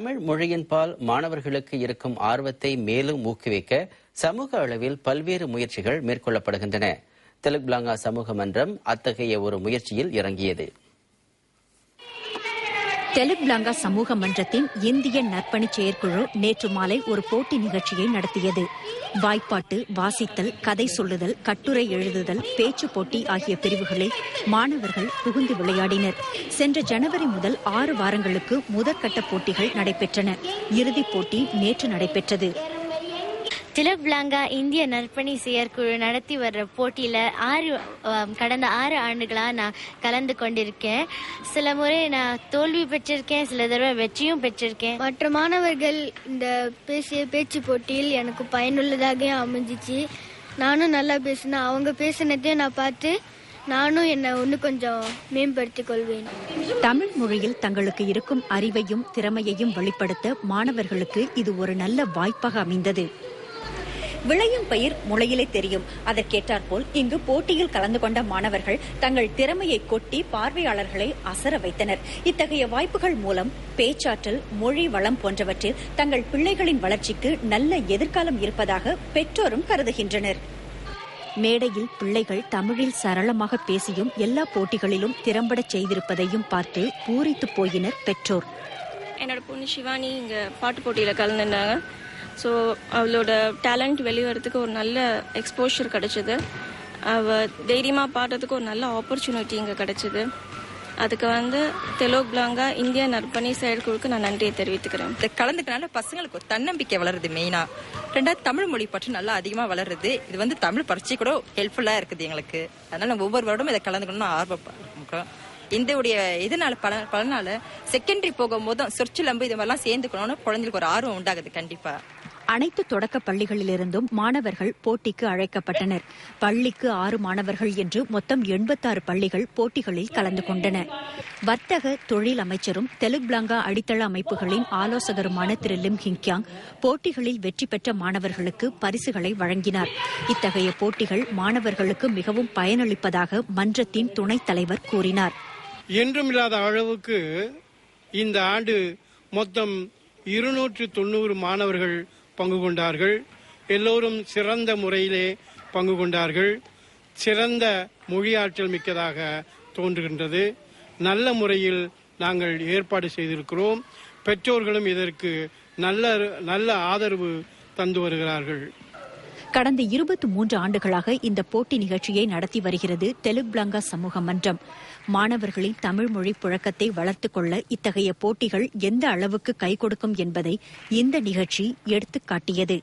தமிழ் மொழியின் பால் மாணவர்களுக்கு இருக்கும் ஆர்வத்தை மேலும் ஊக்குவிக்க சமூக அளவில் பல்வேறு முயற்சிகள் மேற்கொள்ளப்படுகின்றன. தெலுங்கு சமூக மன்றம் அத்தகைய ஒரு முயற்சியில் இறங்கியது. தெலுங்கு சமூக மன்றத்தின் இந்திய நற்பணி செயற்குழு நேற்று மாலை ஒரு போட்டி நிகழ்ச்சியை நடத்தியது. வாய்ப்பாட்டு, வாசித்தல், கதை சொல்லுதல், கட்டுரை எழுதுதல், பேச்சு போட்டி ஆகிய பிரிவுகளில் மாணவர்கள் புகுந்து விளையாடினர். சென்ற ஜனவரி முதல் 6 வாரங்களுக்கு முதற்கட்ட போட்டிகள் நடைபெற்றன. இறுதிப் போட்டி நேற்று நடைபெற்றது. தெலுங்கு இந்திய நற்பணி செயற்குழு நடத்தி வர்ற போட்டியில் கடந்த 6 ஆண்டுகளாக நான் கலந்து கொண்டிருக்கேன். சில முறை நான் தோல்வி பெற்றிருக்கேன், சில தடவை வெற்றியும் பெற்றிருக்கேன். மற்ற மாணவர்கள் இந்த பேசிய பேச்சு போட்டியில் எனக்கு பயனுள்ளதாக அமைஞ்சிச்சு. நானும் நல்லா பேசினேன். அவங்க பேசினதையும் நான் பார்த்து நானும் என்னை இன்னும் கொஞ்சம் மேம்படுத்திக் கொள்வேன். தமிழ் மொழியில் தங்களுக்கு இருக்கும் அறிவையும் திறமையையும் வெளிப்படுத்த மாணவர்களுக்கு இது ஒரு நல்ல வாய்ப்பாக அமைந்தது. விளையும் பயிர் முளையிலே தெரியும். அதற்கேற்றாற்போல் இங்கு போட்டியில் கலந்து கொண்ட மாணவர்கள் தங்கள் திறமையை கொட்டி பார்வையாளர்களை அசர வைத்தனர். இத்தகைய வாய்ப்புகள் மூலம் பேச்சாற்றல், மொழி வளம் போன்றவற்றில் தங்கள் பிள்ளைகளின் வளர்ச்சிக்கு நல்ல எதிர்காலம் இருப்பதாக பெற்றோரும் கருதுகின்றனர். மேடையில் பிள்ளைகள் தமிழில் சரளமாக பேசியும் எல்லா போட்டிகளிலும் திறம்பட செய்திருப்பதையும் பார்த்து பூரித்து போயினர் பெற்றோர். என்னோட பொண்ணு சிவானி இங்க பாட்டு போட்டியில கலந்துட்டாங்க. ஸோ அவளோட டேலண்ட் வெளிவரத்துக்கு ஒரு நல்ல எக்ஸ்போஷர் கிடைச்சிது. அவள் தைரியமாக பாடுறதுக்கு ஒரு நல்ல ஆப்பர்ச்சுனிட்டி இங்கே கிடைச்சிது. அதுக்கு தெலுங்கு இந்திய நற்பணி செயற்குழுக்கு நான் நன்றியை தெரிவித்துக்கிறேன். கலந்துக்கனால பசங்களுக்கு ஒரு தன்னம்பிக்கை வளருது. மெயினா 2வது தமிழ் மொழி பற்றி நல்லா அதிகமாக வளருது. இது தமிழ் பரீட்சை கூட ஹெல்ப்ஃபுல்லாக இருக்குது எங்களுக்கு. அதனால ஒவ்வொரு வருடமும் இதை கலந்துக்கணும்னு ஆர்வப்படுறோம். இந்த இதனால பலனால செகண்டரி போகும்போதும் சொற்சிலம்பு இது மாதிரிலாம் சேர்ந்துக்கணும்னு குழந்தைகளுக்கு ஒரு ஆர்வம் உண்டாகுது. கண்டிப்பா அனைத்து தொடக்க பள்ளிகளிலிருந்தும் மாணவர்கள் போட்டிக்கு அழைக்கப்பட்டனர். பள்ளிக்கு 6 மாணவர்கள் என்று மொத்தம் 86 பள்ளிகள் போட்டிகளில் கலந்து கொண்டன. வர்த்தக தொழில் அமைச்சரும் தெலுங்கு அடித்தள அமைப்புகளின் ஆலோசகருமான திரு லிம் ஹிங்க்யாங் போட்டிகளில் வெற்றி பெற்ற மாணவர்களுக்கு பரிசுகளை வழங்கினார். இத்தகைய போட்டிகள் மாணவர்களுக்கு மிகவும் பயனளிப்பதாக மன்றத்தின் துணைத் தலைவர் கூறினார். என்றும் இல்லாத அளவுக்கு இந்த ஆண்டு மொத்தம் 290 மாணவர்கள் பங்கு கொண்டார்கள். எல்லோரும் சிறந்த முறையிலே பங்கு கொண்டார்கள். சிறந்த மொழியாற்றல் மிக்கதாக தோன்றுகின்றது. நல்ல முறையில் நாங்கள் ஏற்பாடு செய்திருக்கிறோம். பெற்றோர்களும் இதற்கு நல்ல ஆதரவு தந்து வருகிறார்கள். கடந்த 23 ஆண்டுகளாக இந்த போட்டி நிகழ்ச்சியை நடத்தி வருகிறது தெலுங்கு சமூக மன்றம். மாணவர்களின் தமிழ் மொழி புழக்கத்தை வளர்த்துக் கொள்ள இத்தகைய போட்டிகள் எந்த அளவுக்கு கை கொடுக்கும் என்பதை இந்த நிகழ்ச்சி எடுத்துக் காட்டியது.